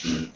Safe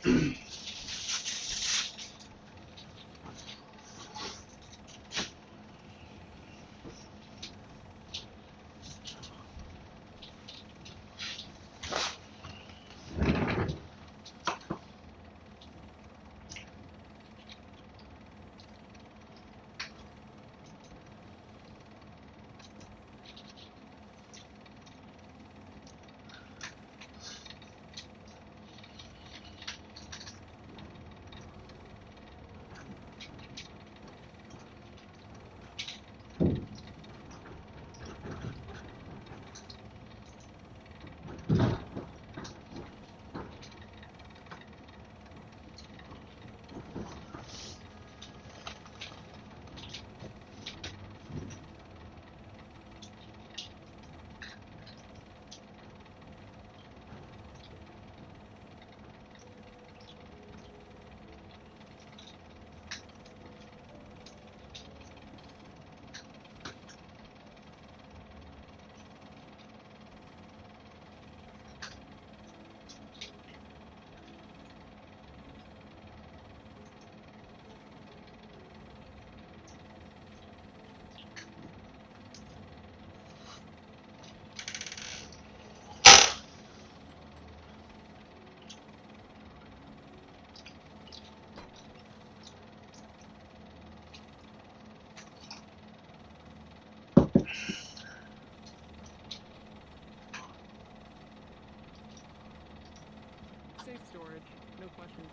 storage, no questions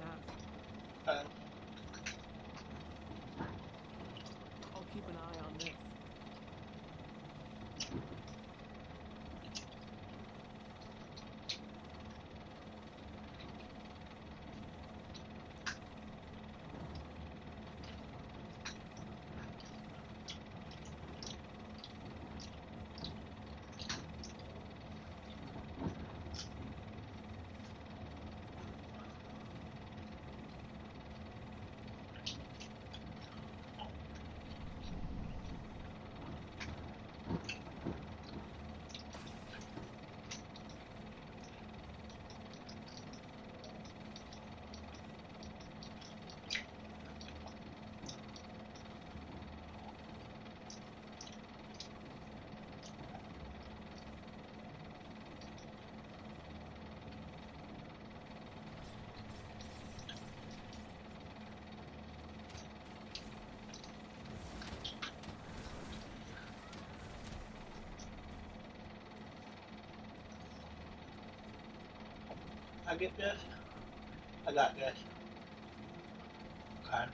asked. I'll keep an eye on this. I get this? I got this. Okay.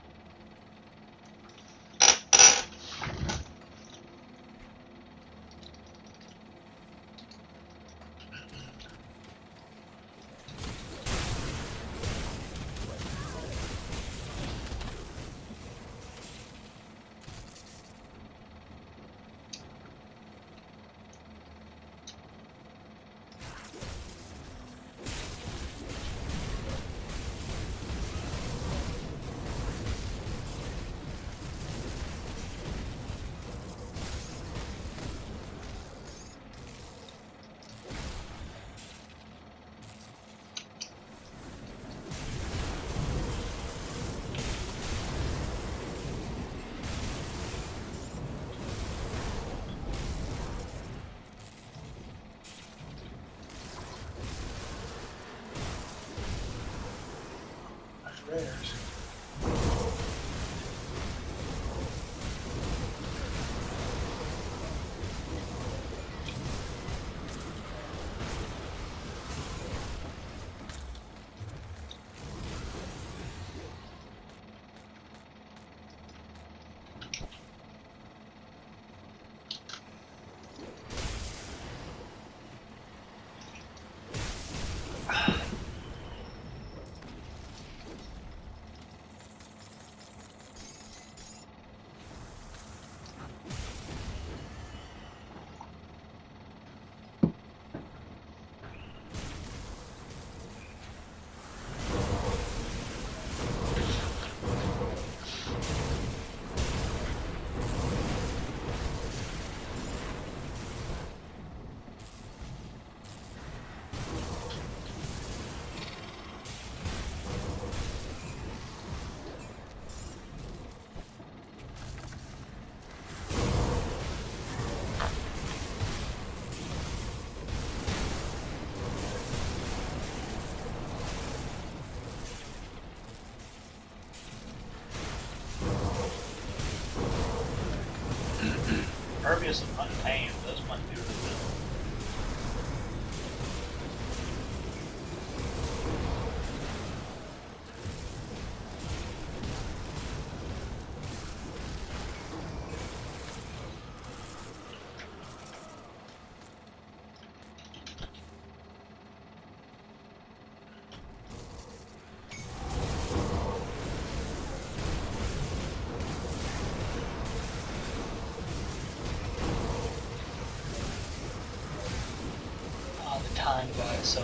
Rares. pain. Those might be really good. Time guy, so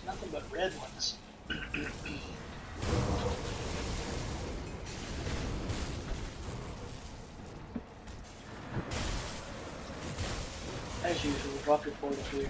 nothing but red ones. As usual, drop your portal here.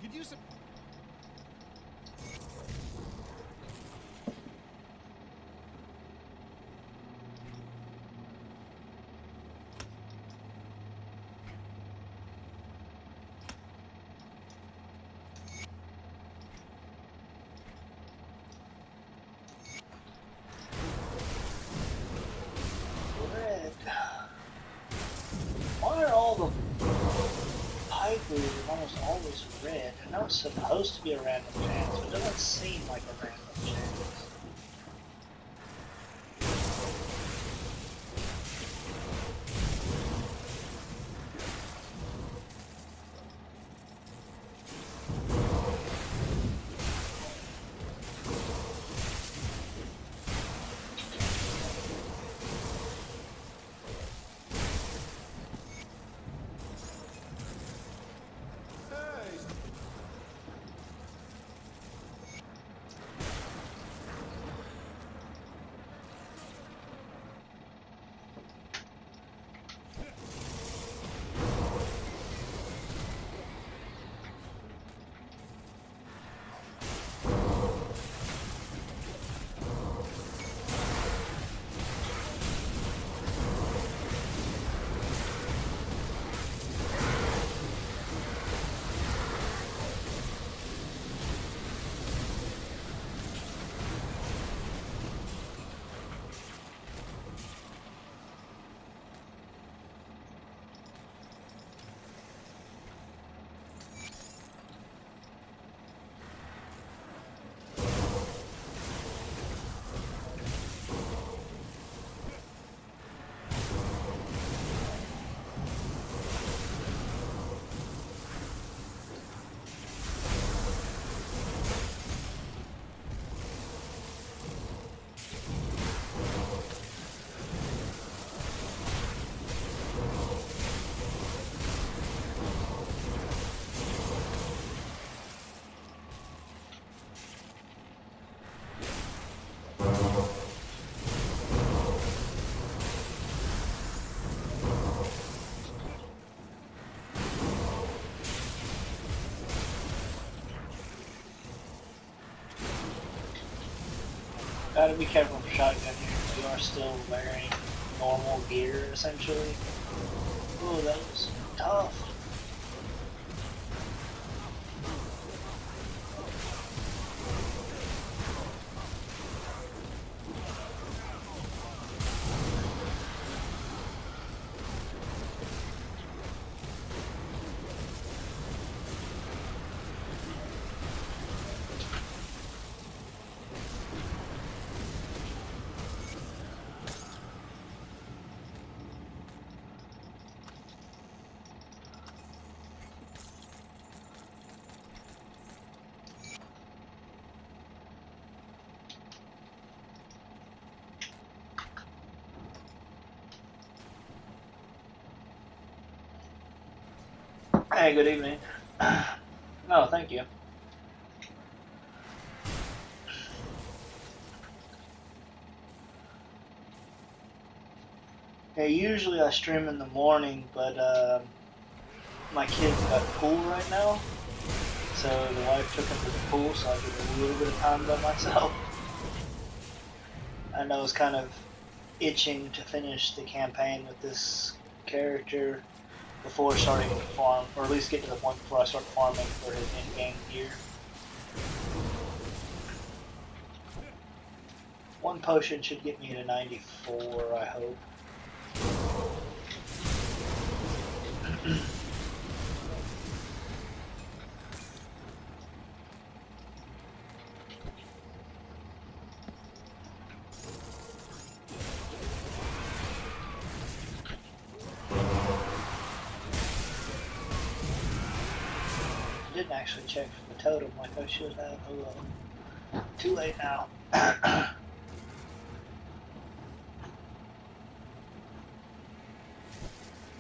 Could use some. Red. Why are all the pipers almost always red? I know it's supposed to be a random chance, but it doesn't seem like a random chance. Gotta be careful for shotgun here. We are still wearing normal gear, essentially. Ooh, that was tough. Hey, good evening. No, thank you. Yeah, usually I stream in the morning, but my kid's got pool right now, so the wife took him to the pool, so I get a little bit of time by myself. And I was kind of itching to finish the campaign with this character before starting to farm, or at least get to the point before I start farming for his in-game gear. One potion should get me to 94, I hope. I didn't actually check for the totem like I should have. Oh well. Too late now.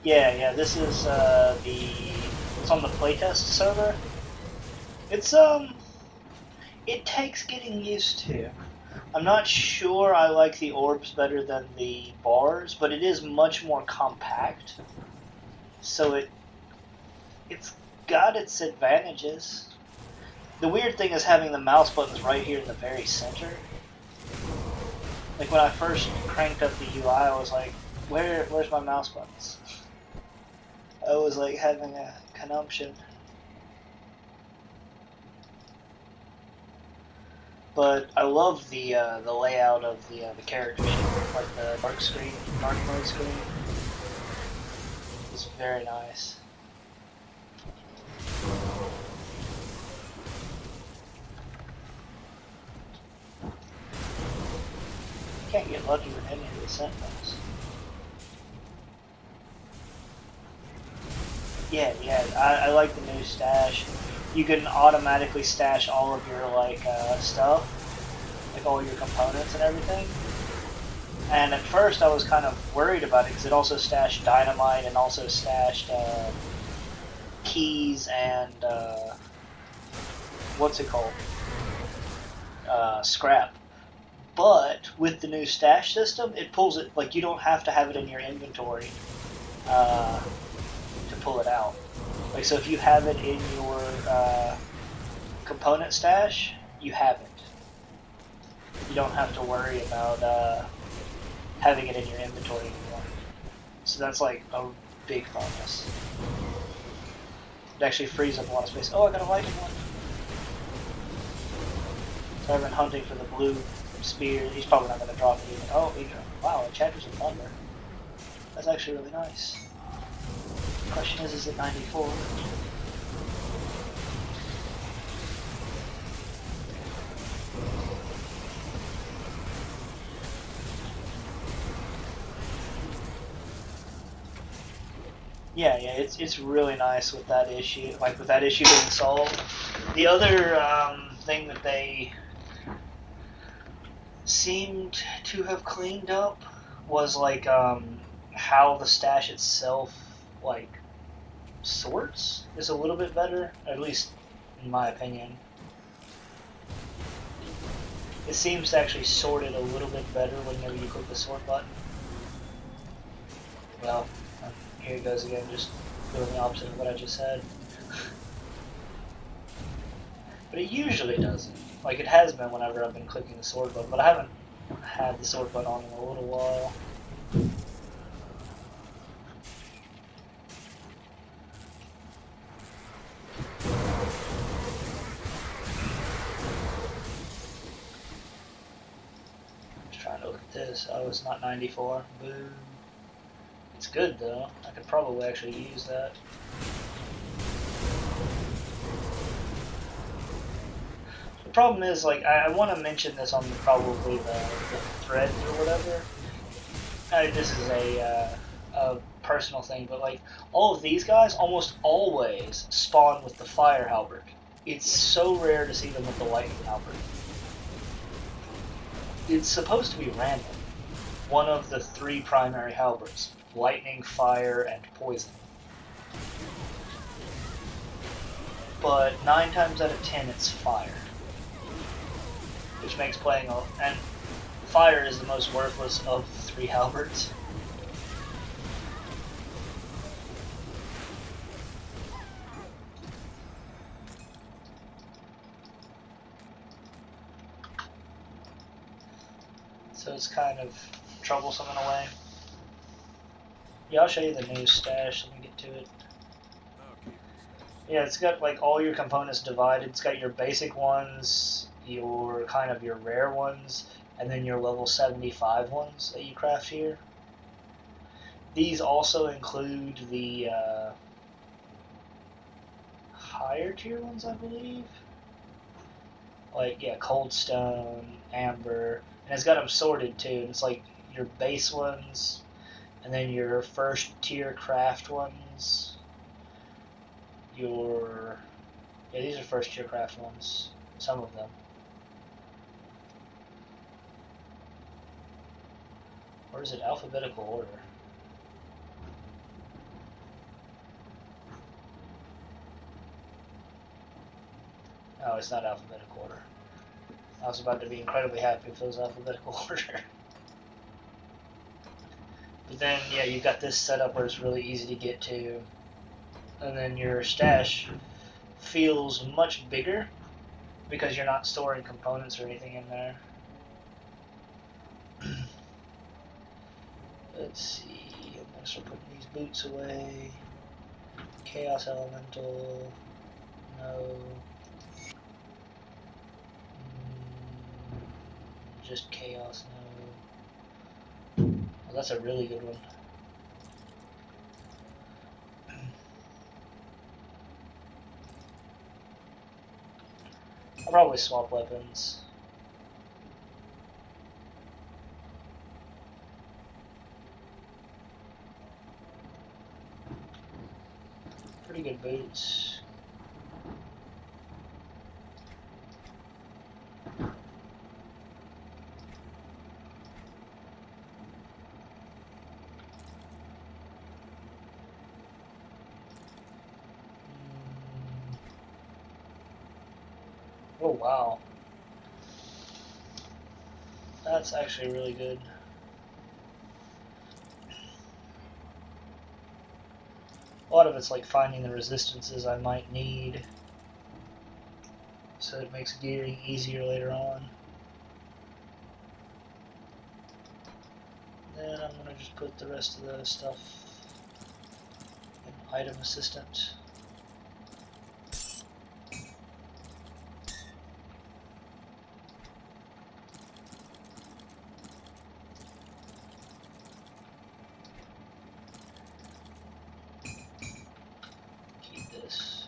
Yeah, this is it's on the playtest server. It's it takes getting used to. I'm not sure I like the orbs better than the bars, but it is much more compact. So it's got its advantages. The weird thing is having the mouse buttons right here in the very center. Like when I first cranked up the UI, I was like, where's my mouse buttons? I was like having a consumption. But I love the layout of the character sheet, like the dark mode screen. It's very nice. Can't get lucky with any of the sentinels. Yeah, I like the new stash. You can automatically stash all of your stuff, like all your components and everything. And at first I was kind of worried about it because it also stashed dynamite and also stashed keys and what's it called? Scrap. But with the new stash system, it pulls it, like you don't have to have it in your inventory to pull it out. Like, so if you have it in your component stash, you have it. You don't have to worry about having it in your inventory anymore. So that's like a big bonus. It actually frees up a lot of space. Oh, I got a lightning one. So I've been hunting for the blue spear. He's probably not going to drop it even. Oh, he dropped. Wow, it chapters of thunder. That's actually really nice. The question is it 94? Yeah, it's really nice with that issue, like with that issue being solved. The other thing that they seemed to have cleaned up was like how the stash itself like sorts is a little bit better, at least in my opinion. It seems to actually sort it a little bit better whenever you click the sort button. Well, here it goes again, just doing the opposite of what I just said. But it usually doesn't. Like it has been whenever I've been clicking the sort button, but I haven't had the sword butt on in a little while. Just trying to look at this. Oh, it's not 94. Boo. It's good though. I could probably actually use that. The problem is, like, I want to mention this on probably the threads or whatever. This is a personal thing, but like all of these guys almost always spawn with the fire halberd. It's so rare to see them with the lightning halberd. It's supposed to be random. One of the 3 primary halberds: lightning, fire, and poison. But 9 times out of 10 it's fire. Which makes playing and fire is the most worthless of the 3 halberds. So it's kind of troublesome in a way. Yeah, I'll show you the new stash. Let me get to it. Yeah, it's got like all your components divided. It's got your basic ones, your kind of your rare ones, and then your level 75 ones that you craft here. These also include the higher tier ones, I believe. Like, yeah, cold stone, amber, and it's got them sorted too. And it's like your base ones, and then your first tier craft ones. Yeah, these are first tier craft ones. Some of them. Or is it alphabetical order? No, it's not alphabetical order. I was about to be incredibly happy if it was alphabetical order. But then, yeah, you've got this setup where it's really easy to get to. And then your stash feels much bigger because you're not storing components or anything in there. Let's see. I'm going to start putting these boots away. Chaos Elemental. No. Just Chaos, no. Oh, that's a really good one. I'll probably swap weapons. Pretty good boots. Oh wow. That's actually really good. A lot of it's like finding the resistances I might need, so it makes gearing easier later on. Then I'm going to just put the rest of the stuff in item assistant. Keep this.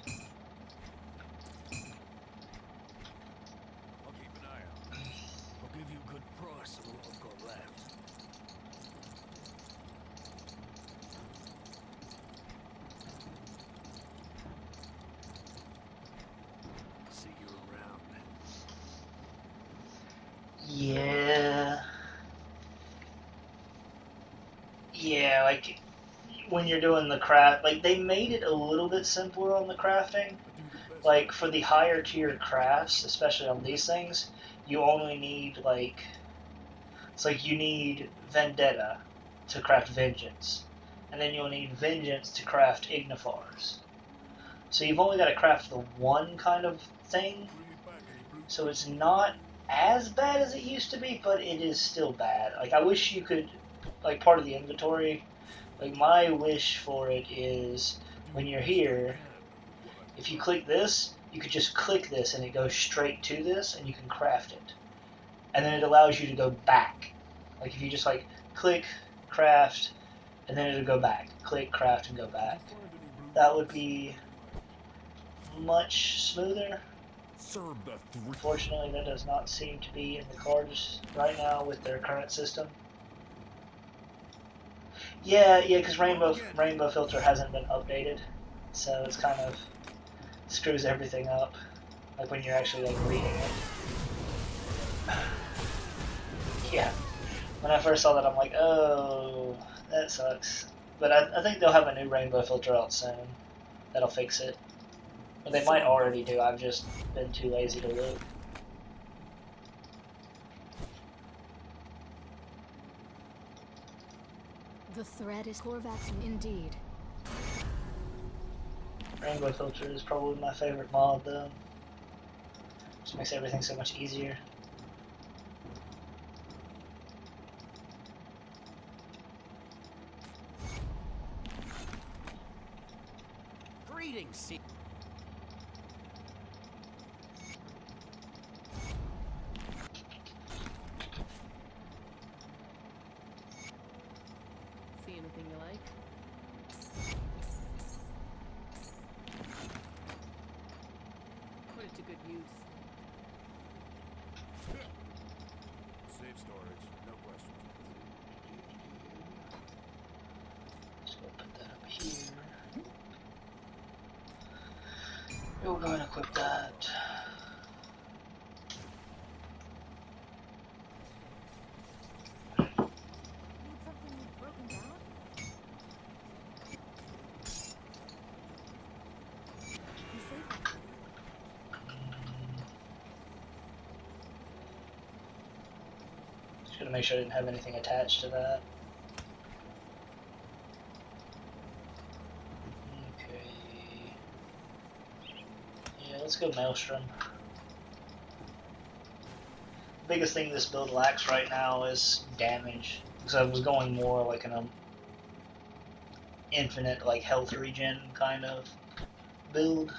I'll keep an eye out. I'll give you a good price on what I've got left. See you around. Yeah. Yeah, like when you're doing the craft, like they made it a little bit simpler on the crafting. I do the best. Like for the higher tier crafts, especially on these things, you only need like, it's like you need Vendetta to craft Vengeance, and then you'll need Vengeance to craft Ignifars. So you've only got to craft the one kind of thing. Bring me back any blue. So it's not as bad as it used to be, but it is still bad. Like, I wish you could, like, part of the inventory, like, my wish for it is when you're here, if you click this, you could just click this and it goes straight to this and you can craft it. And then it allows you to go back. Like, if you just, like, click, craft, and then it'll go back. Click, craft, and go back. That would be much smoother. Unfortunately, that does not seem to be in the cards right now with their current system. Yeah, because Rainbow Filter hasn't been updated, so it's kind of screws everything up. Like when you're actually like reading it. Yeah, when I first saw that, I'm like, oh, that sucks. But I think they'll have a new Rainbow Filter out soon that'll fix it. Or they might already do. I've just been too lazy to look. The threat is Corvax indeed. Rainbow Filter is probably my favorite mod though. Just makes everything so much easier. Greetings, See anything you like? Put it to good use. Safe storage, no questions. Just gonna put that up here. We're going to equip that. Need something broken down? Be safe out there. Just gonna make sure I didn't have anything attached to that. Okay. Yeah, let's go Maelstrom. The biggest thing this build lacks right now is damage. Because I was going more like an infinite like health regen kind of build.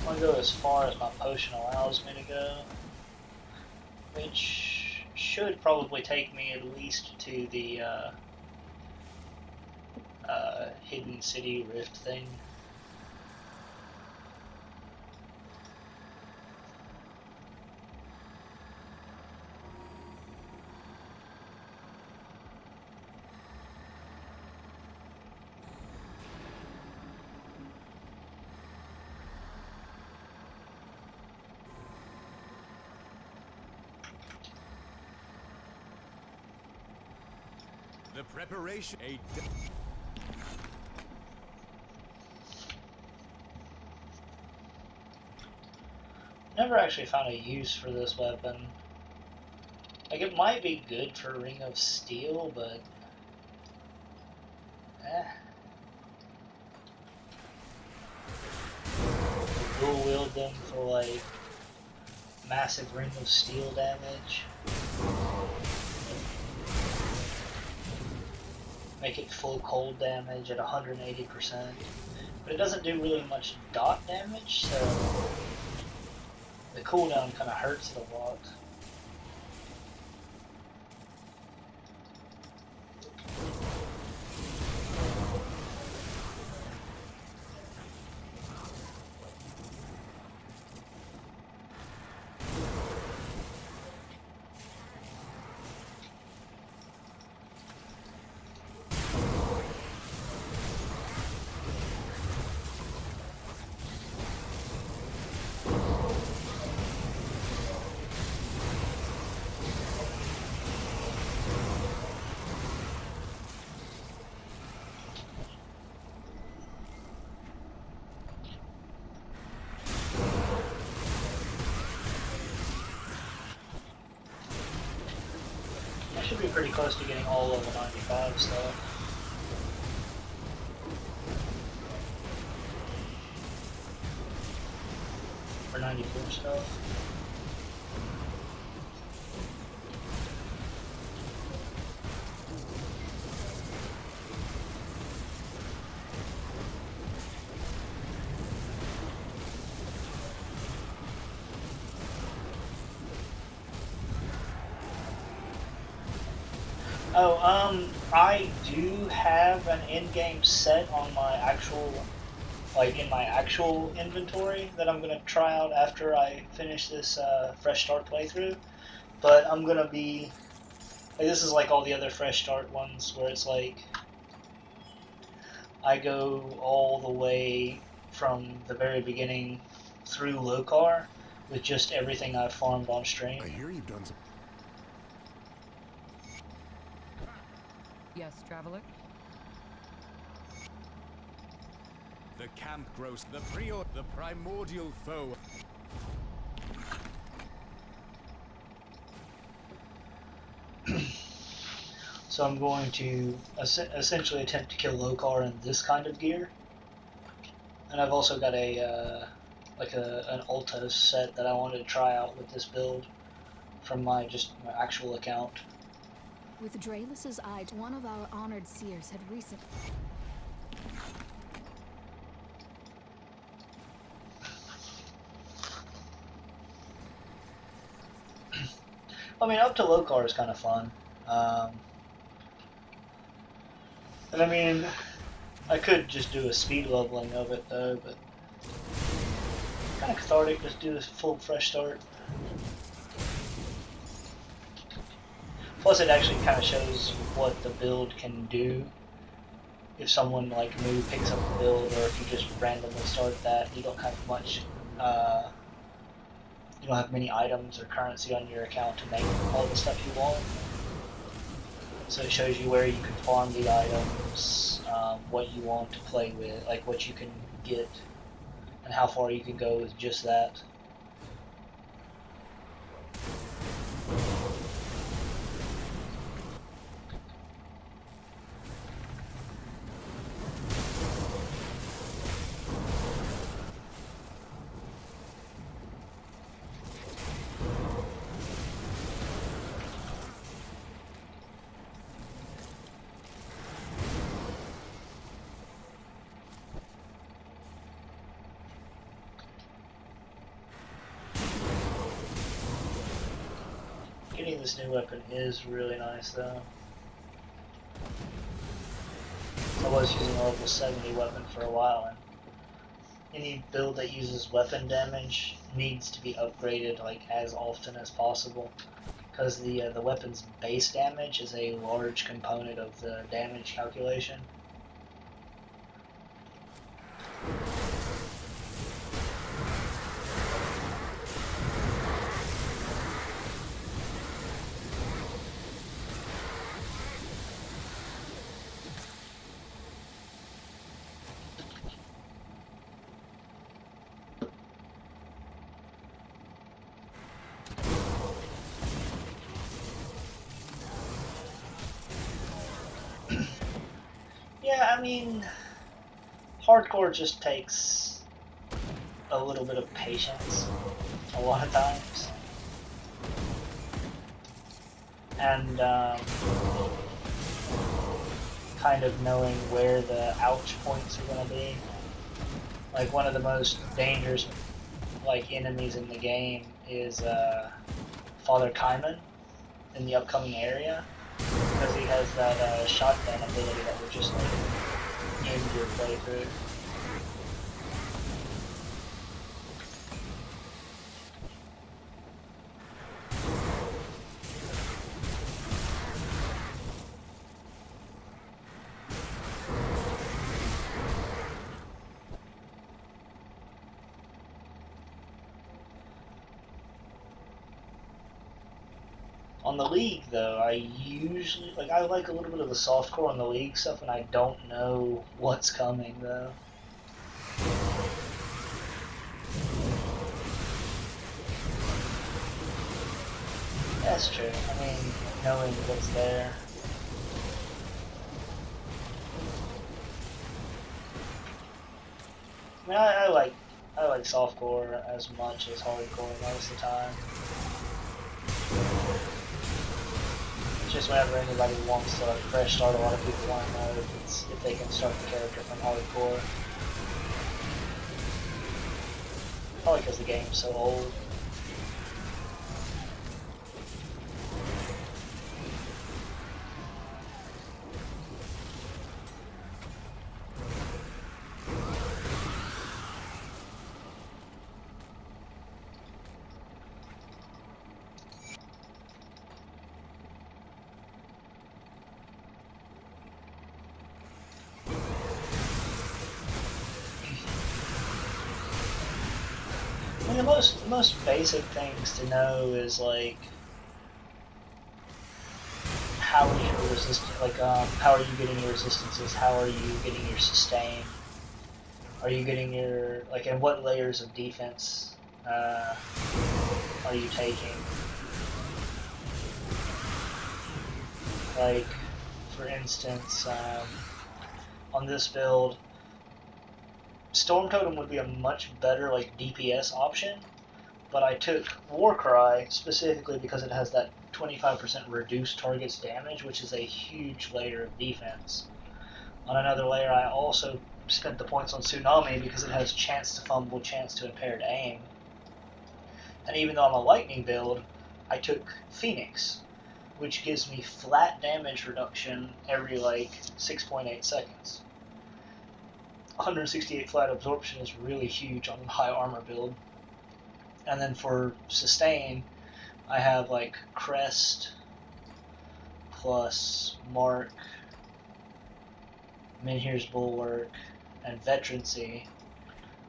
I'm gonna go as far as my potion allows me to go, which should probably take me at least to the Hidden City Rift thing. The preparation. Never actually found a use for this weapon. Like, it might be good for Ring of Steel, but dual wield them for like massive Ring of Steel damage. make it full cold damage at 180%. But it doesn't do really much dot damage, so the cooldown kind of hurts it a lot. I should be pretty close to getting all level 95 stuff. Or 94 stuff. Oh, I do have an endgame set on my actual, like in my actual inventory that I'm gonna try out after I finish this fresh start playthrough. But I'm gonna be, like, this is like all the other fresh start ones where it's like I go all the way from the very beginning through Lokar with just everything I've farmed on stream. I hear you've done some. Yes, traveler? The camp grows the primordial foe. So I'm going to essentially attempt to kill Lokar in this kind of gear. And I've also got a an Ulta set that I wanted to try out with this build from my actual account. With Draelus's eye, one of our honored seers had recently. I mean, up to Lokar is kind of fun. And I mean, I could just do a speed leveling of it though, but kind of cathartic, just do a full fresh start. Plus it actually kind of shows what the build can do. If someone like new picks up the build, or if you just randomly start that, you don't have much, you don't have many items or currency on your account to make all the stuff you want. So it shows you where you can farm the items, what you want to play with, like what you can get, and how far you can go with just that. Getting this new weapon is really nice though. I was using a level 70 weapon for a while, and any build that uses weapon damage needs to be upgraded like as often as possible, because the weapon's base damage is a large component of the damage calculation. Yeah, I mean, hardcore just takes a little bit of patience, a lot of times. And kind of knowing where the ouch points are going to be. Like one of the most dangerous like enemies in the game is Father Kaiman in the upcoming area, because he has that shotgun ability that will just like end your playthrough. On the League, though, I usually I like a little bit of the softcore on the League stuff, and I don't know what's coming though. That's true. I mean, knowing what's there. I mean, I like softcore as much as hardcore most of the time. Just whenever anybody wants to fresh start, a lot of people want to know if they can start the character from hardcore. Probably because the game's so old. I mean, the most basic things to know is like how are you how are you getting your resistances? How are you getting your sustain? Are you getting your and what layers of defense are you taking? Like, for instance, on this build, Storm Totem would be a much better DPS option, but I took Warcry specifically because it has that 25% reduced target's damage, which is a huge layer of defense. On another layer, I also spent the points on Tsunami because it has chance to fumble, chance to impaired aim. And even though I'm a lightning build, I took Phoenix, which gives me flat damage reduction every 6.8 seconds. 168 flat absorption is really huge on a high armor build. And then for sustain, I have Crest plus Mark, Menhir's Bulwark, and Veterancy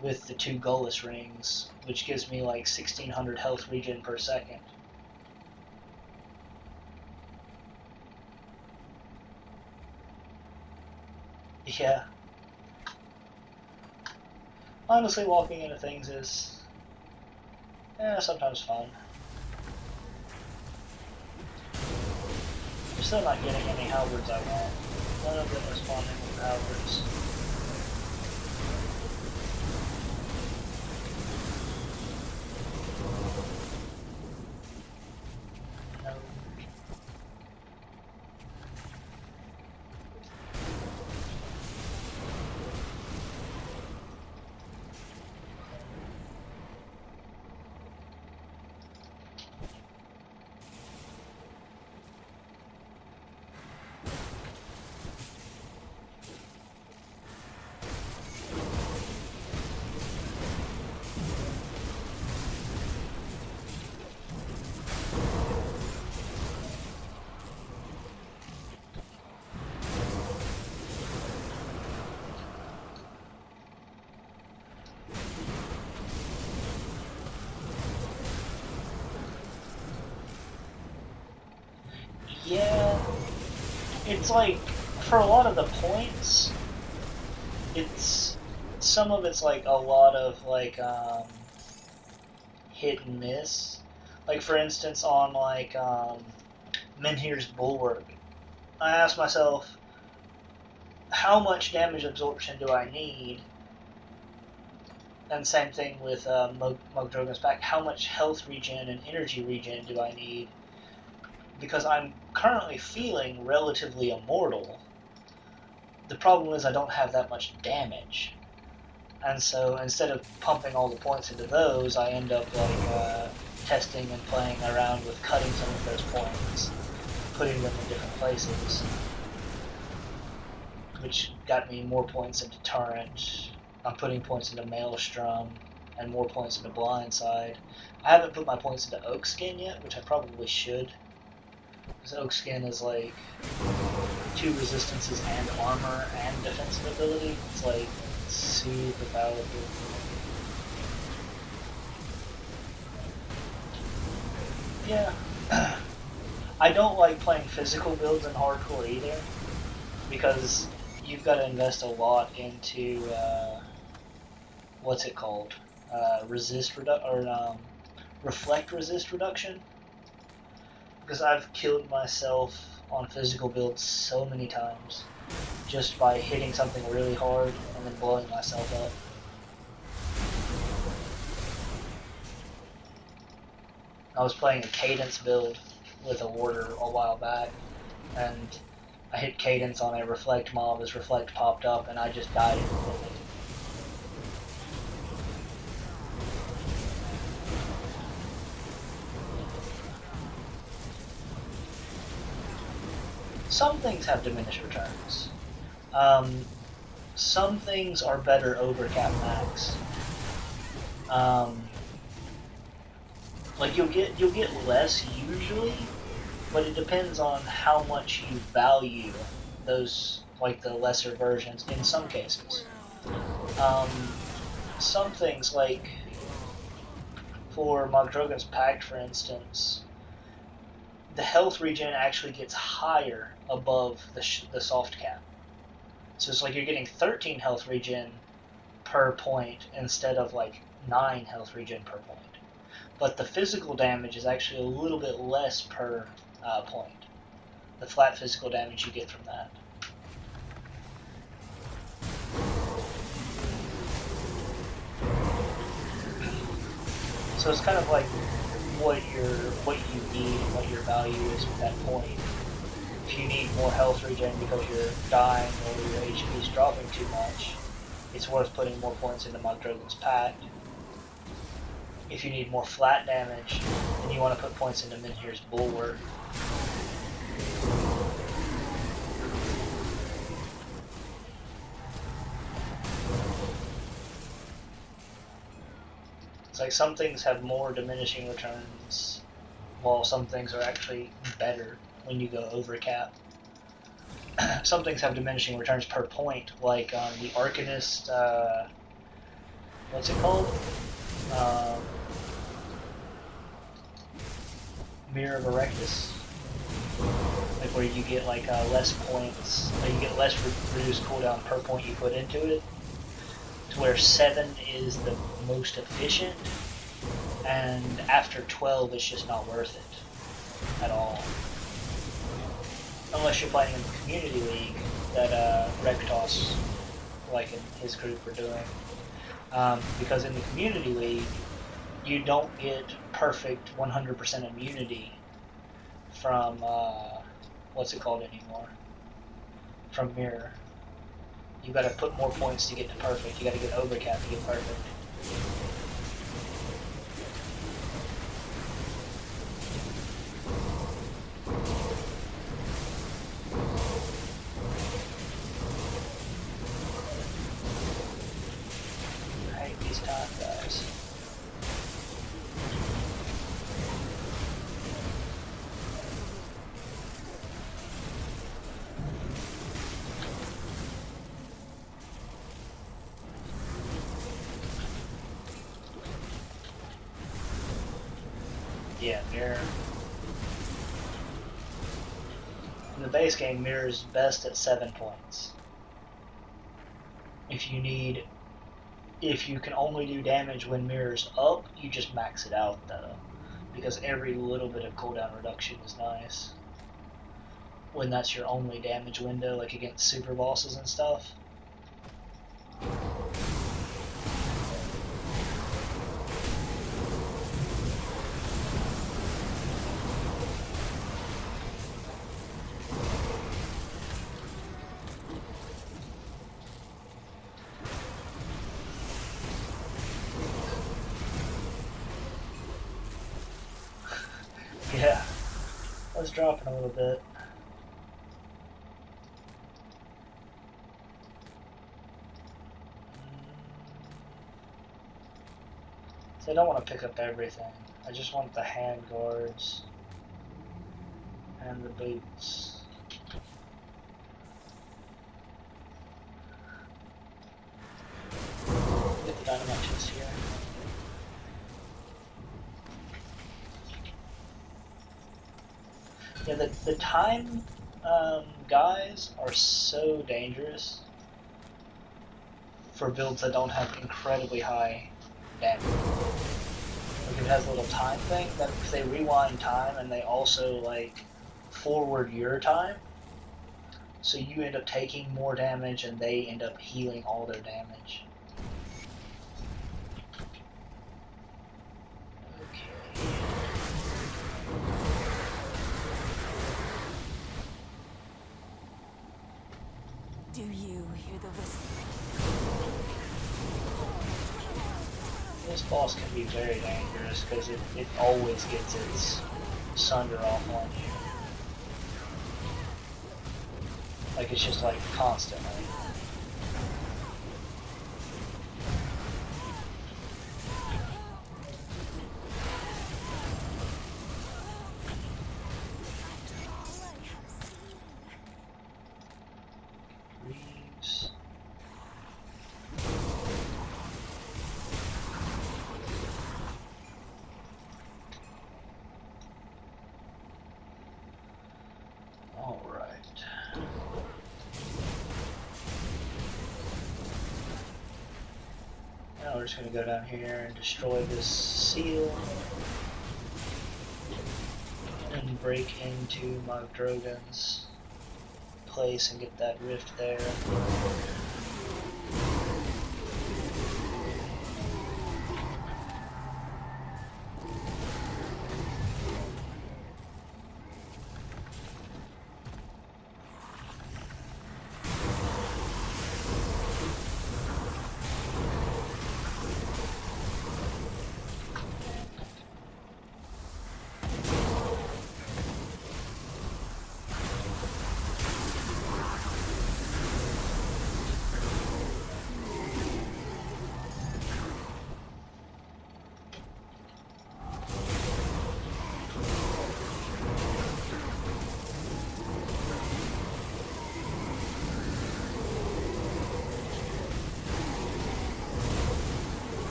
with the 2 Gullus rings, which gives me 1600 health regen per second. Yeah. Honestly, walking into things is sometimes fun. I'm still not getting any halberds I want. None of them are spawning with halberds. No. Yeah, it's for a lot of the points, some of it's a lot of hit and miss. For instance, on Menhir's Bulwark, I asked myself, how much damage absorption do I need? And same thing with Mugdrogan's Pack, how much health regen and energy regen do I need? Because I'm currently feeling relatively immortal, the problem is I don't have that much damage. And so instead of pumping all the points into those, I end up like testing and playing around with cutting some of those points, putting them in different places, which got me more points into Torrent. I'm putting points into Maelstrom and more points into Blindside. I haven't put my points into Oak Skin yet, which I probably should, because Oak Skin is like 2 resistances and armor and defensive ability. It's like super powerful. Yeah. I don't like playing physical builds in hardcore either, because you've got to invest a lot into what's it called? Reflect resist reduction. Because I've killed myself on physical builds so many times just by hitting something really hard and then blowing myself up. I was playing a Cadence build with a warder a while back, and I hit Cadence on a Reflect mob as Reflect popped up, and I just died instantly. Some things have diminished returns. Some things are better over cap max. Like you'll get less usually, but it depends on how much you value those, like the lesser versions in some cases. Some things, like for Mogdrogan's Pact, for instance, the health regen actually gets higher above the soft cap. So it's like you're getting 13 health regen per point instead of like 9 health regen per point. But the physical damage is actually a little bit less per point. The flat physical damage you get from that. So it's kind of like what you need and what your value is at that point. If you need more health regen because you're dying or your HP is dropping too much, it's worth putting more points into Mogdrogan's Pact. If you need more flat damage, then you want to put points into Minhir's Bulwark. It's like some things have more diminishing returns, while some things are actually better when you go over cap. Some things have diminishing returns per point, like the Arcanist, what's it called? Mirror of Erectus. Like where you get like less points, like you get less reduced cooldown per point you put into it, to where 7 is the most efficient, and after 12 it's just not worth it at all. Unless you're playing in the community league that Rectos, like in his group, are doing. Because in the community league, you don't get perfect 100% immunity from, what's it called anymore? From Mirror. You gotta put more points to get to perfect. You gotta get overcap to get perfect. I hate these time guys. Yeah, Mirror. In the base game, Mirror's best at 7 points. If you can only do damage when Mirror's up, you just max it out though. Because every little bit of cooldown reduction is nice. When that's your only damage window, like against super bosses and stuff. is dropping a little bit. So I don't want to pick up everything. I just want the hand guards and the boots. Get the dynamite chest here. Yeah, the time guys are so dangerous for builds that don't have incredibly high damage. Like if it has a little time thing, that because they rewind time and they also like forward your time, so you end up taking more damage and they end up healing all their damage. Do you hear the whisper? This boss can be very dangerous because it always gets its sunder off on you. Like it's just like constantly. Reeves. All right. Now we're just going to go down here and destroy this seal and break into my Drogon's place and get that rift there.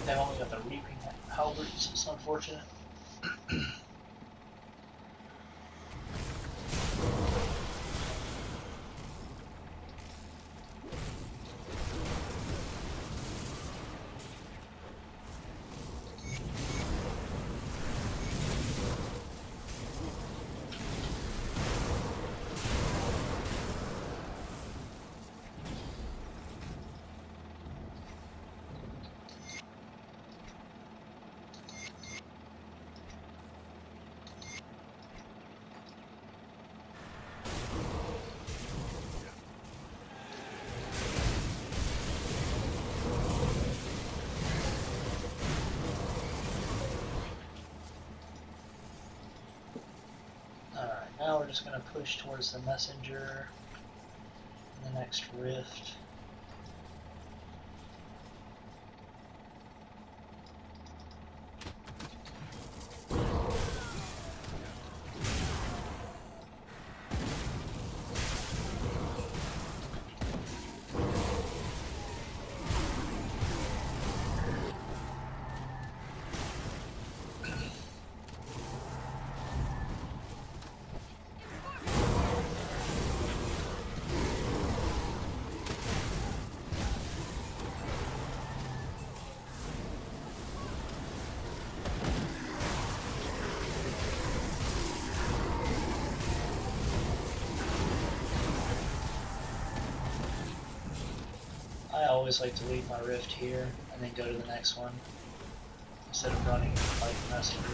They've only got the reaping halberds, it's unfortunate. Now we're just going to push towards the messenger and the next rift. always like to leave my rift here and then go to the next one instead of running like messenger.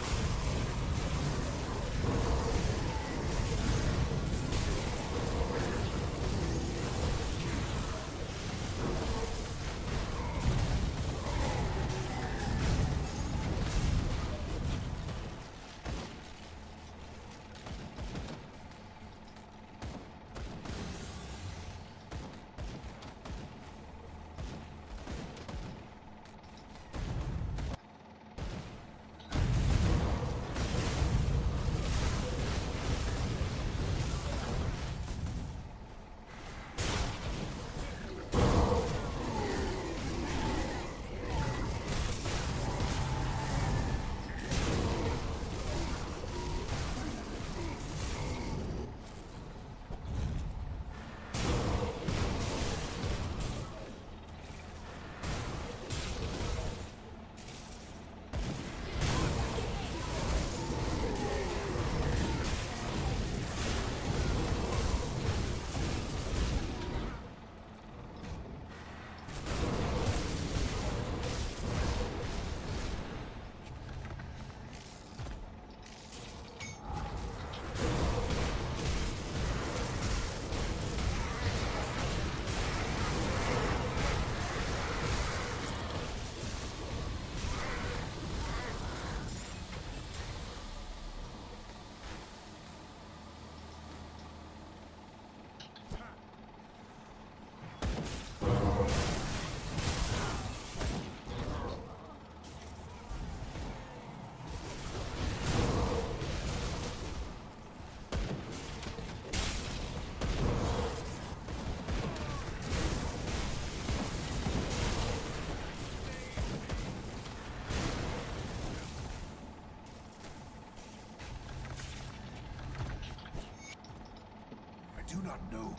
Do not know.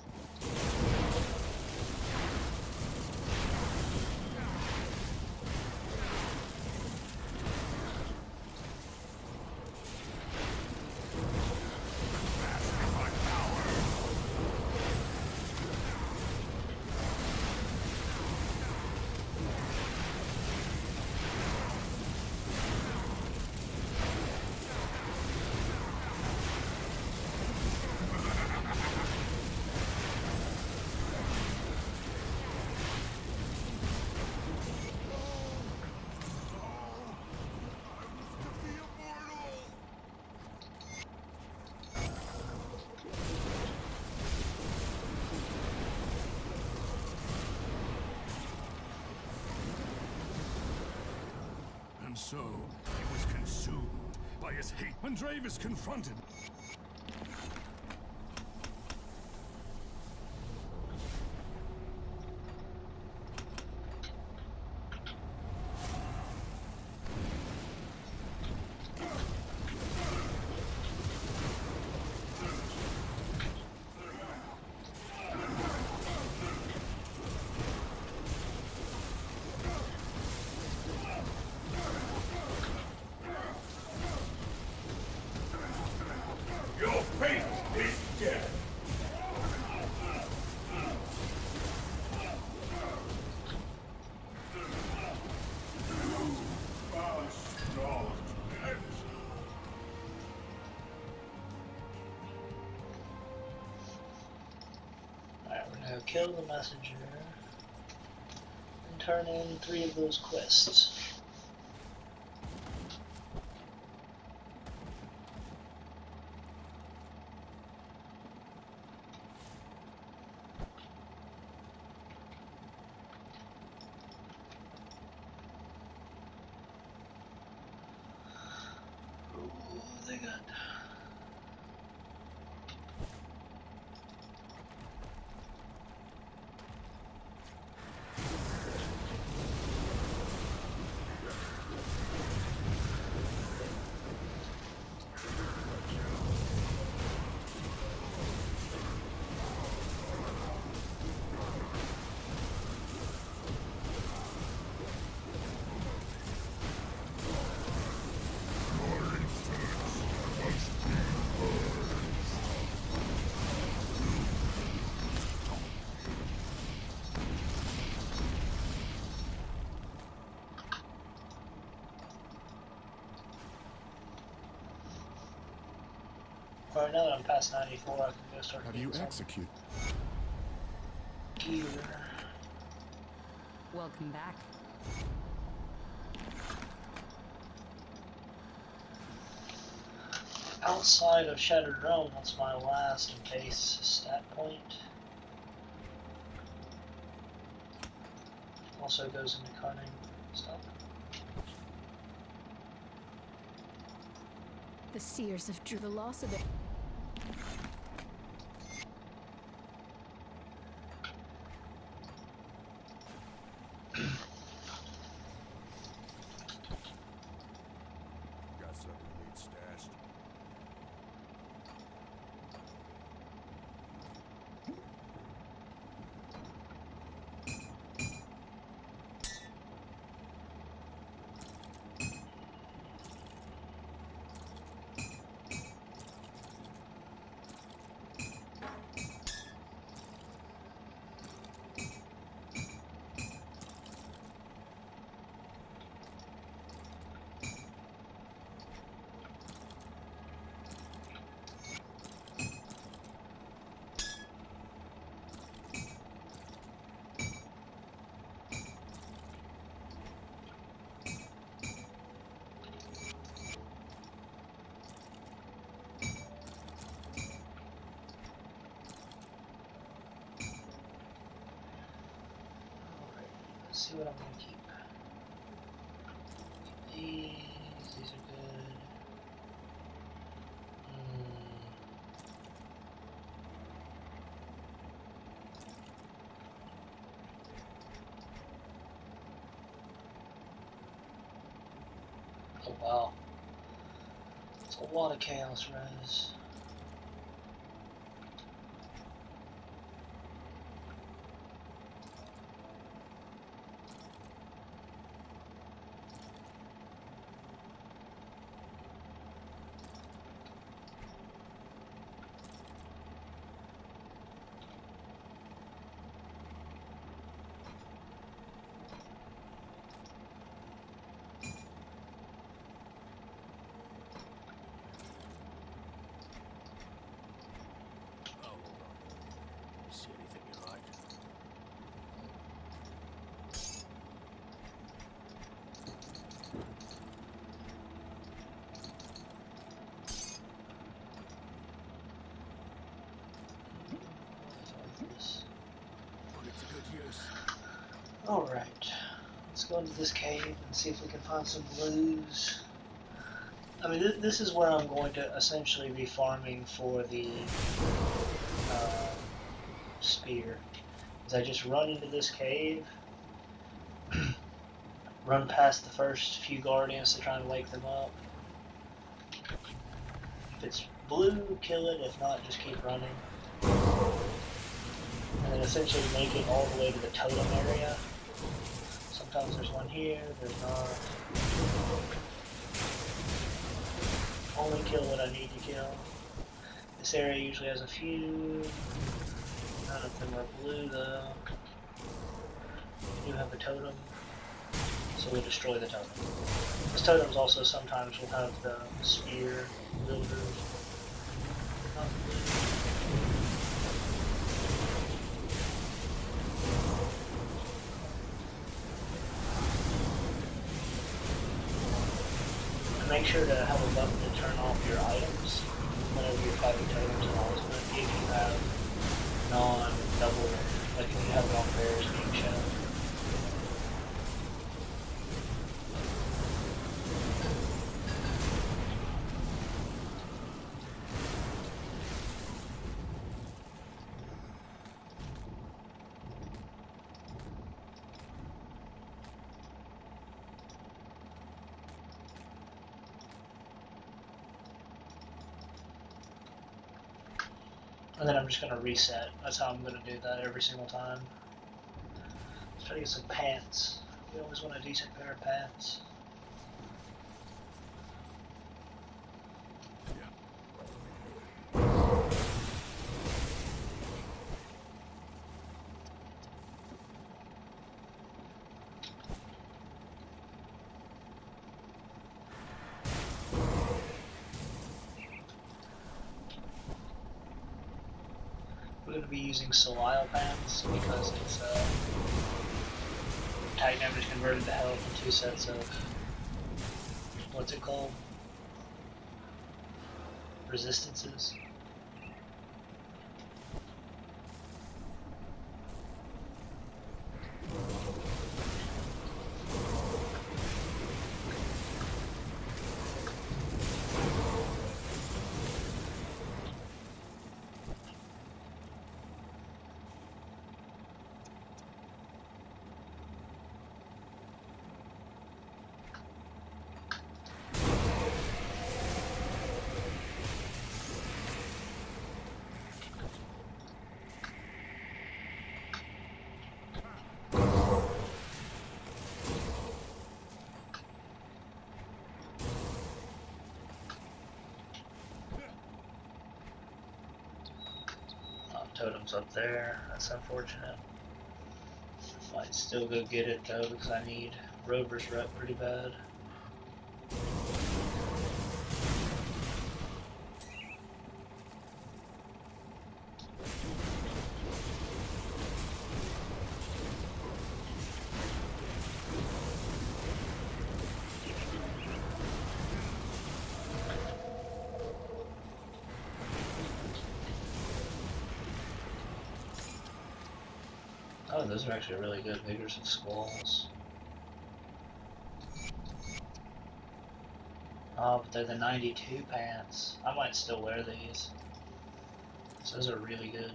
And so, he was consumed by his hate. When Dravis confronted... Your fate is death! Alright, we're gonna kill the messenger and turn in 3 of those quests. They got Alright, now that I'm past 94, I can go start How do getting you some execute? gear. Welcome back. Outside of Shattered Realm, that's my last base stat point. Also goes into cunning stuff. The seers have drew the loss of it. Got something you need stashed? Alright, let's see what I'm gonna keep. These are good. Oh wow. It's a lot of chaos res. Oh, hold on. See anything you like? Put it to good use. Alright, let's go into this cave and see if we can find some blues. I mean, this is where I'm going to essentially be farming for the spear. Is I just run into this cave, run past the first few guardians to try and wake them up. If it's blue, kill it. If not, just keep running. And then essentially make it all the way to the totem area. Sometimes there's one here, there's not. Only kill what I need to kill. This area usually has a few. None of them are blue though. We do have a totem, so we destroy the totem. This totems also sometimes will have the spear builders. Not blue. And make sure to have a button to turn off your items whenever you're fighting totems and ultimate if you have non-double, like if you have it on bears being shown. And then I'm just going to reset. That's how I'm going to do that every single time. Let's try to get some pants. We always want a decent pair of pants. going to be using Solisle Pants because it's attack damage converted to health and 2 sets of what's it called? Resistances. Totem's up there, that's unfortunate. Might still go get it though because I need Rover's rep pretty bad. Oh, those are actually really good Vigors of Squalls. Oh, but they're the 92 pants. I might still wear these. So those are really good.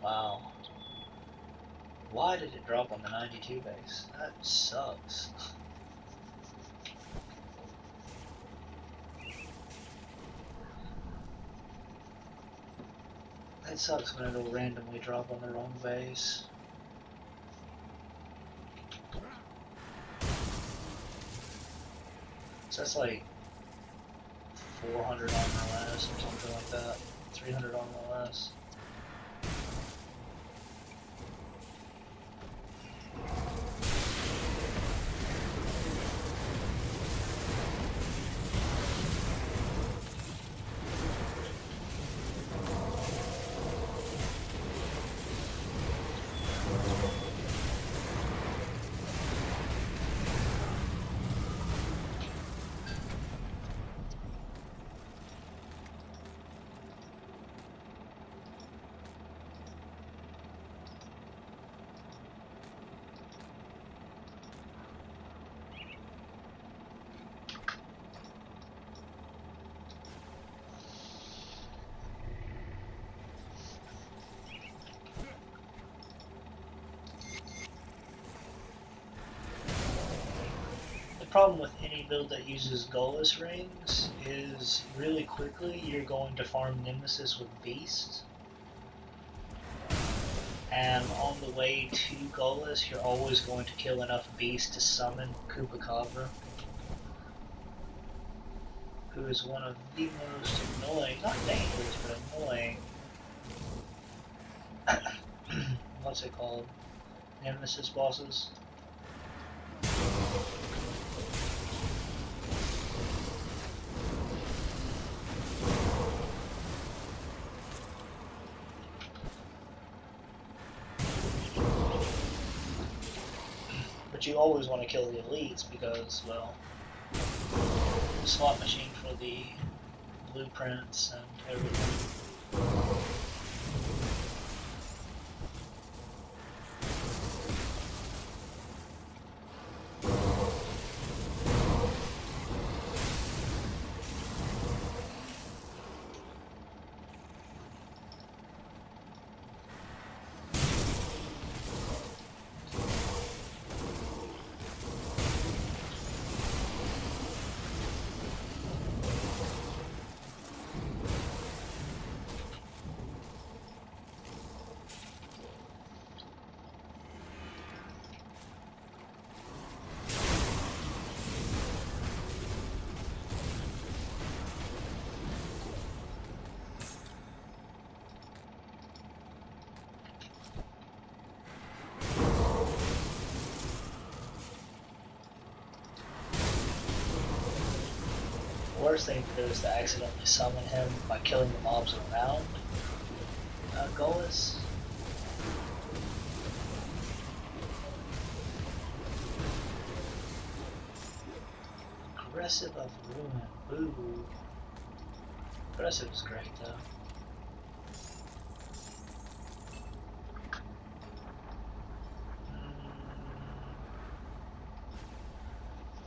Wow. Why did it drop on the 92 base? That sucks. It sucks when it'll randomly drop on the wrong base. So that's like 400 armor less or something like that. 300 armor less. The problem with any build that uses Gullus rings is really quickly you're going to farm Nemesis with Beast. And on the way to Gullus, you're always going to kill enough Beast to summon Chupacabra, who is one of the most annoying, not dangerous, but annoying, what's it called, Nemesis bosses. But you always want to kill the elites because, well, slot machine for the blueprints and everything. worst thing to do is to accidentally summon him by killing the mobs around Golas. Aggressive of Ruin. Boo. Aggressive is great though.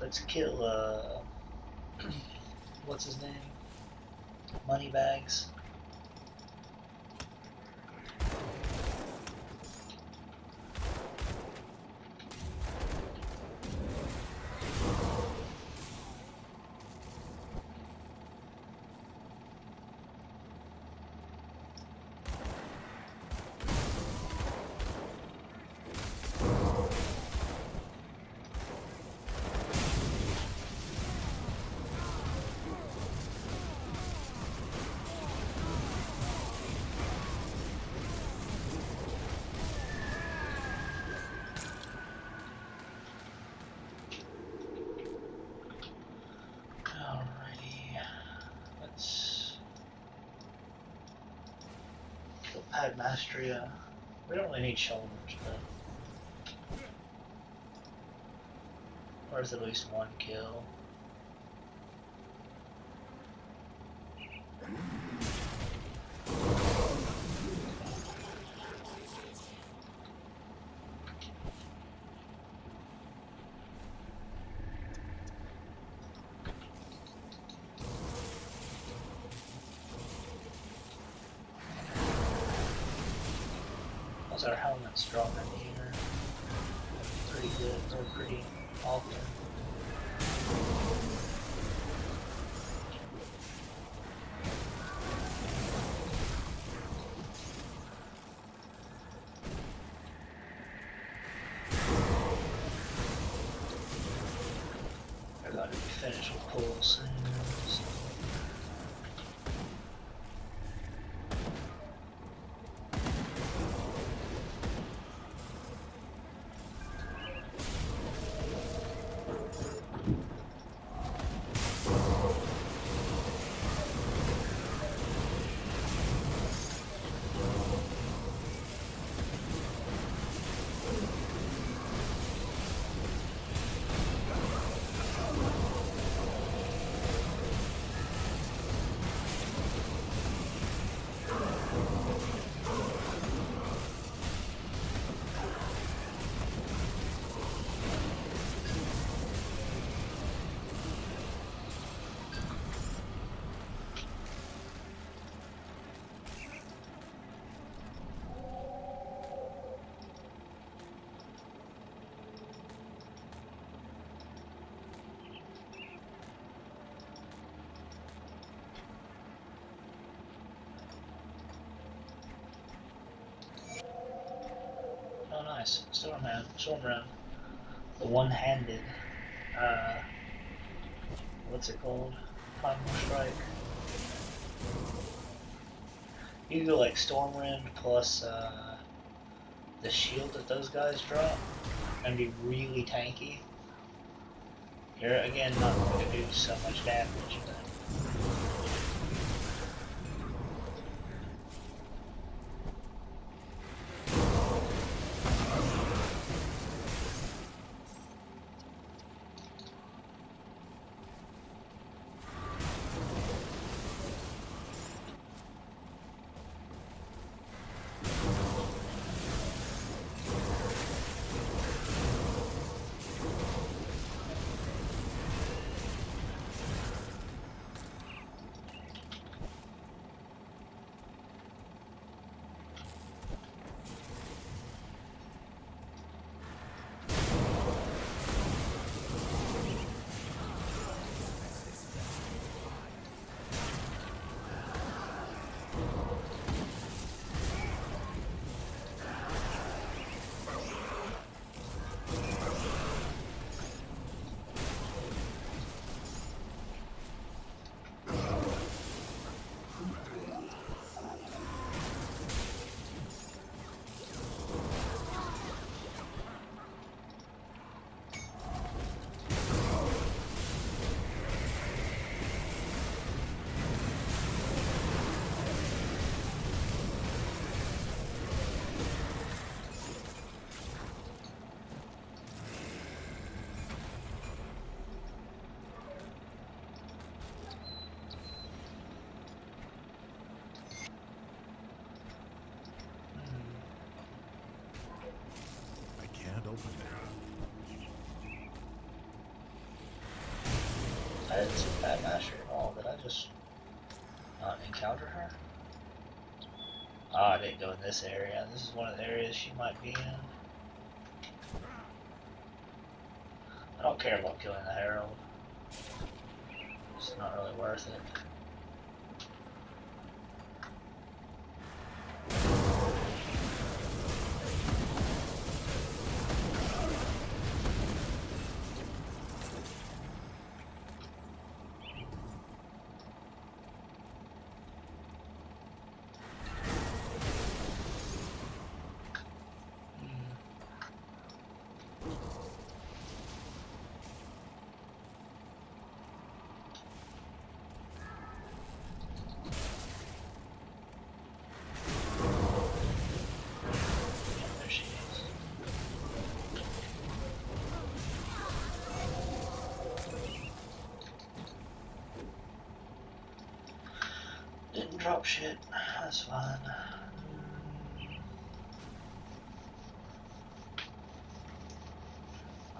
Let's kill, what's his name? Moneybags. Pad Mastery, we don't really need shoulders, but worth at least one kill. Our helmet's dropping here. Pretty good, or pretty often. I gotta be finished with pull soon. So. Oh nice, Stormround. The one-handed, what's it called? Primal Strike. You can go like Stormwind plus the shield that those guys drop and be really tanky. You're again not going to do so much damage, but open. I didn't see Bad Master at all. Did I just not encounter her? Oh, I didn't go in this area. This is one of the areas she might be in. I don't care about killing the Herald. It's not really worth it. There she is. Didn't drop shit. That's fine.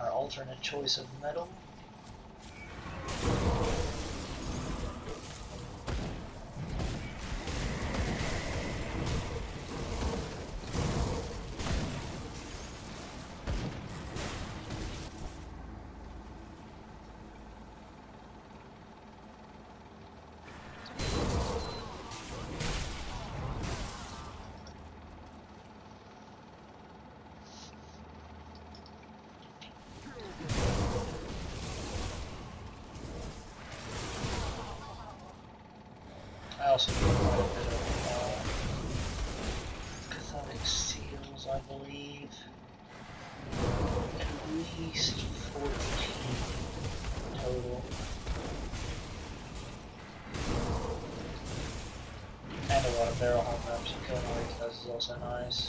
Our alternate choice of metal. I also need quite a bit of cathartic seals, I believe. At least 14 total. And a lot of barrel home reps, so killing all these guys is also nice.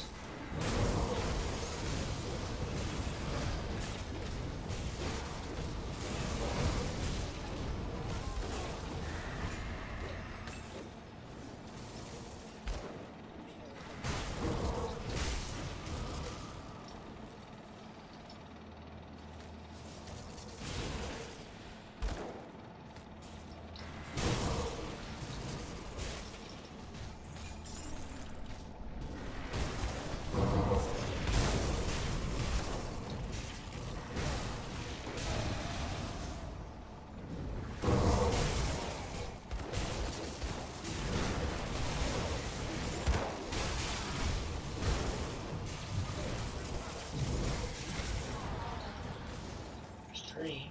There's 3.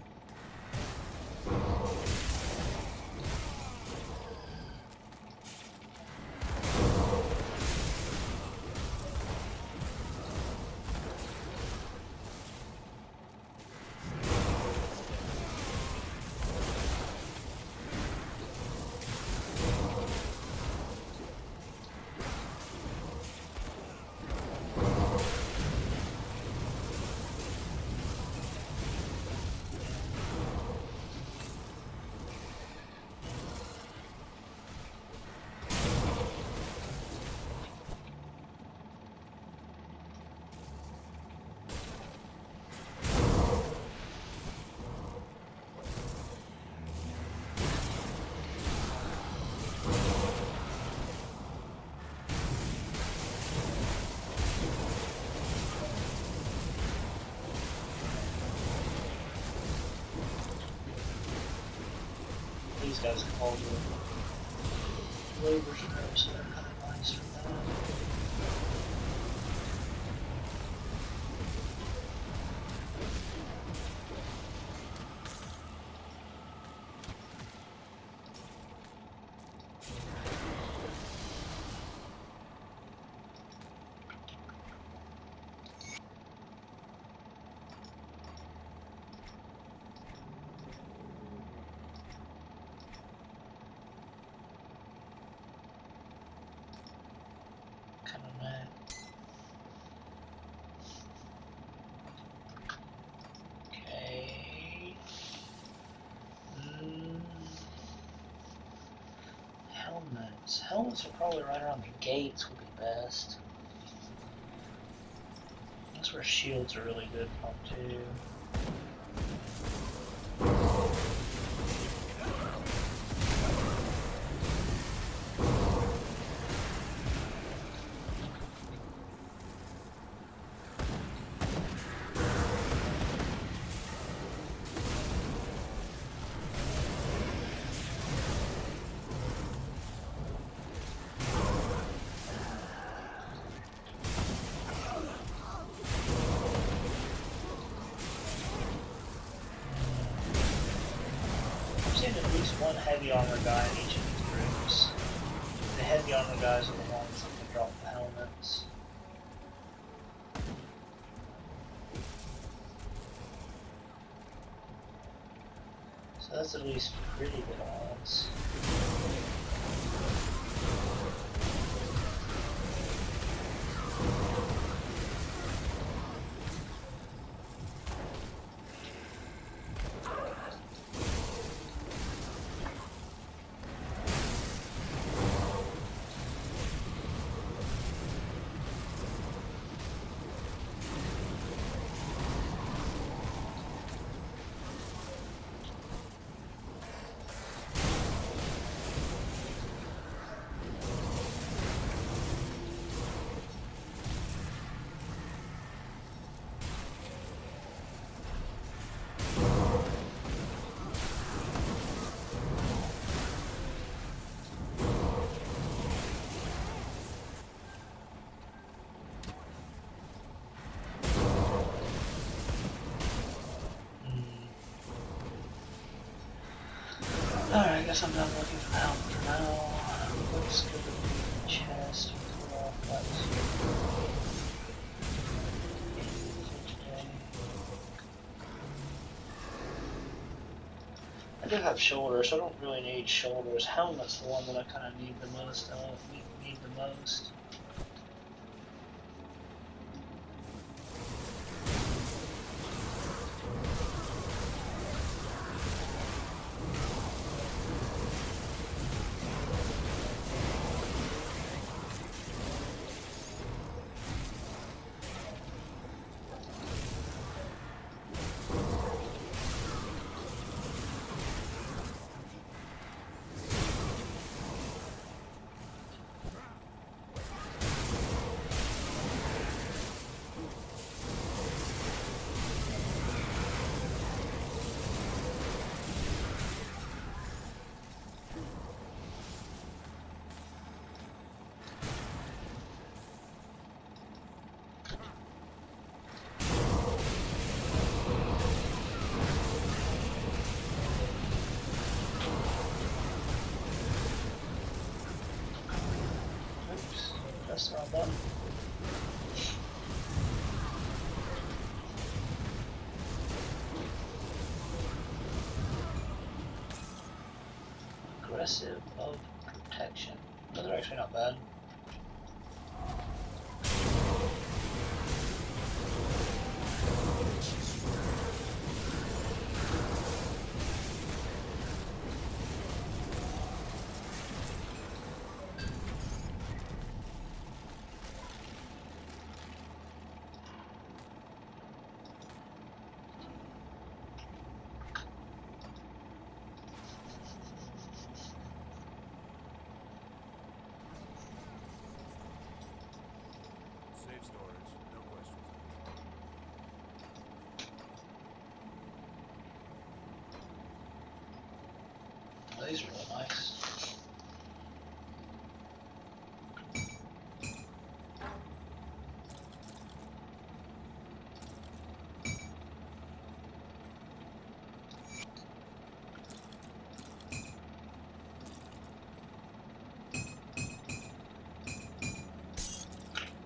These guys can hold the labor strips, so they're kind of nice for that. Kind of mad. Okay. Helmets. Helmets are probably right around the gates would be best. That's That's where shields are really good from too. At least one heavy armor guy in each of these groups. The heavy armor guys are the ones that can drop the helmets. So that's at least pretty good odds. Alright, I guess I'm done looking for the helmet for now. Let's go to the chest and pull off that today. I do have shoulders, so I don't really need shoulders. Helmet's the one that I kind of need the most of. Need the most. That's the wrong button. Aggressive of protection. Those are actually not bad. Safe storage, no questions. Oh, these are really nice.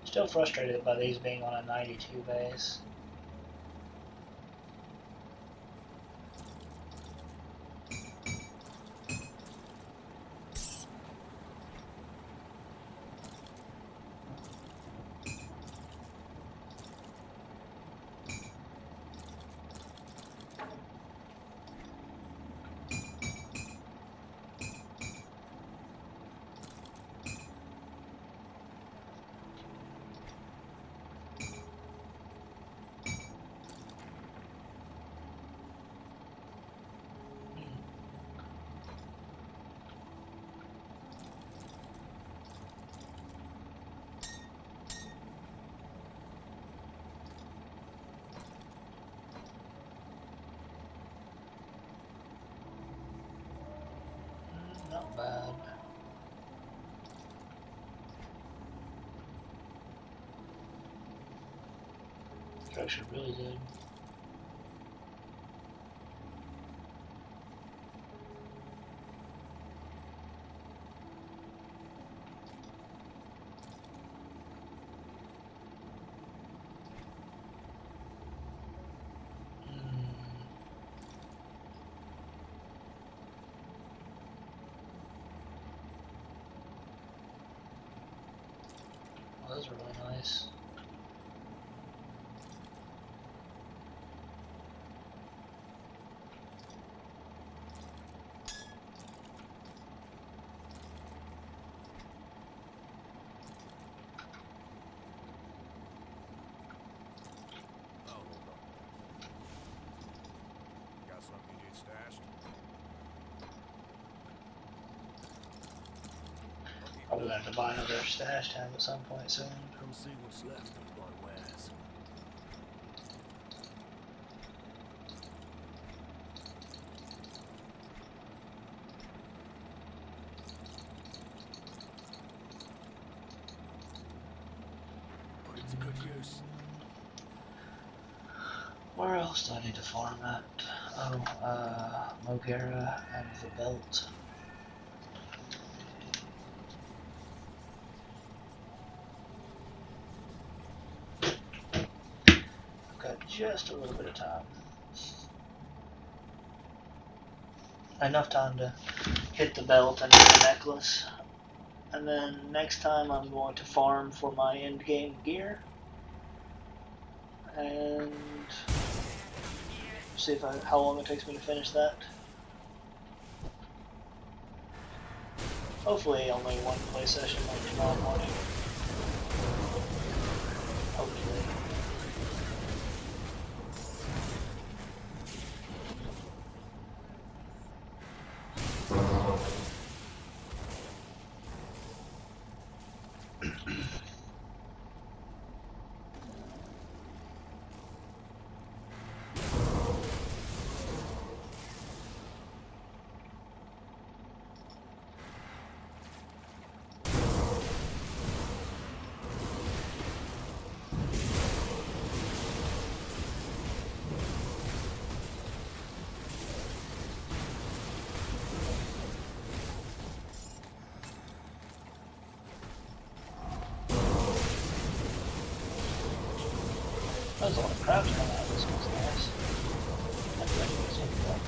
Still frustrated by these being on a 92 base. not bad. Structure really good. Oh, those are really nice. Oh, hold on. Got something you need stashed? Probably gonna have to buy another stash tab at some point soon. Come see what's left of my wares. Put it to good use. Where else do I need to farm at? Oh, Mogera and the belt. Got just a little bit of time. Enough time to hit the belt and hit the necklace. And then next time I'm going to farm for my endgame gear. And see if how long it takes me to finish that. Hopefully only one play session like tomorrow morning. Hopefully. There's a lot of crabs coming out of this one's nice. I've read this one before.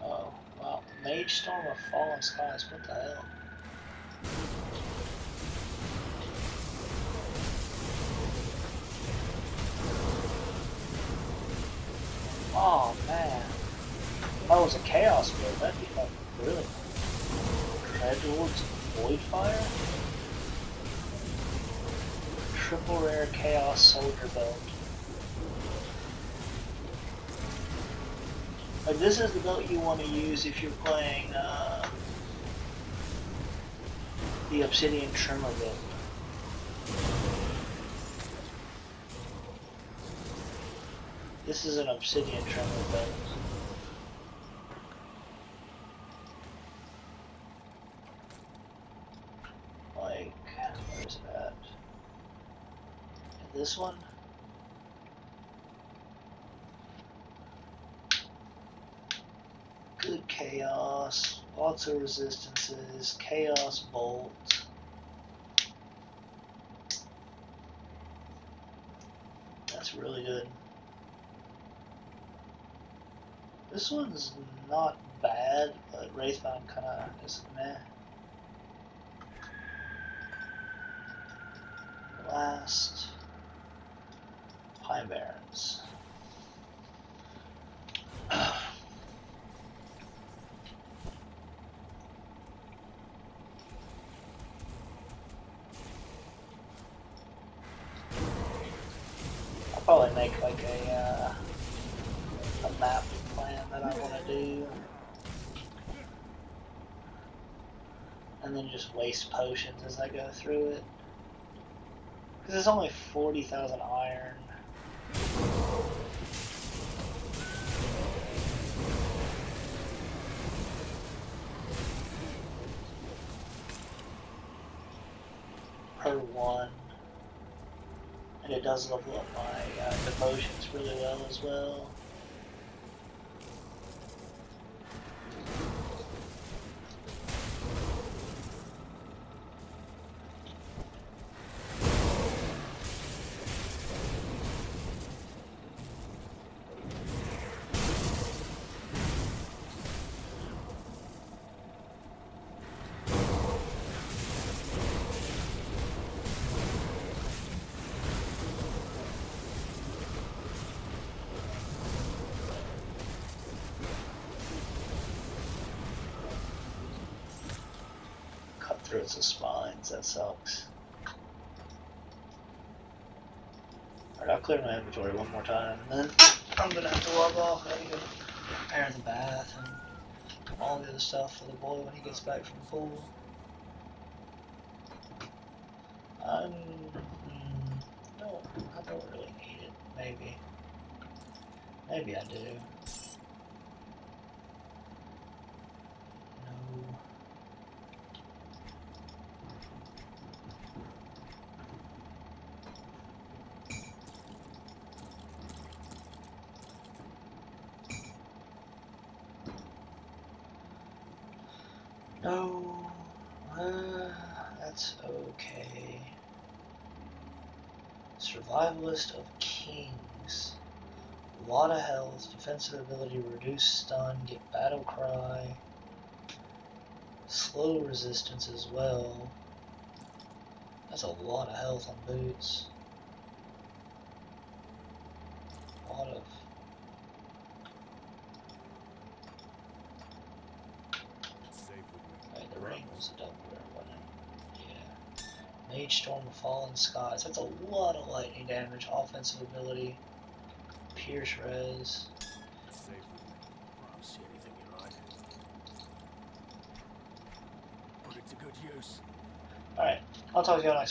Oh, wow. Mage Storm of Fallen Skies, what the hell? Oh man. If that was a Chaos build, that'd be fucking brilliant. Edward's Voidfire? Triple rare Chaos Soldier belt. Like, this is the belt you want to use if you're playing the Obsidian Trimmer build. This is an Obsidian Trimmer belt. Like, where's it at? This one? Good Chaos, lots of resistances, Chaos Bolt. That's really good. This one's not bad, but Wraithbound kinda is meh. Last, Pine Barrens. to make like a map plan that I want to do. And then just waste potions as I go through it. Because it's only 40,000 iron. Per one. And it does level up my devotions really well as well. Through its spines, that sucks. Alright, I'll clear my inventory one more time, and then I'm gonna have to log off. I gotta go prepare the bath and all the other stuff for the boy when he gets back from the pool. I don't really need it. Maybe I do. No. No, that's okay. Survivalist of Kings. A lot of health, defensive ability, reduce stun, get battle cry, slow resistance as well. That's a lot of health on boots. A lot of... Right, the rain was a double rare, wasn't it? Yeah. Mage Storm of Fallen Skies. That's a lot of lightning damage. Offensive ability. Pierce res. I'll see anything you like. Put it to good use. Alright, I'll talk to you all next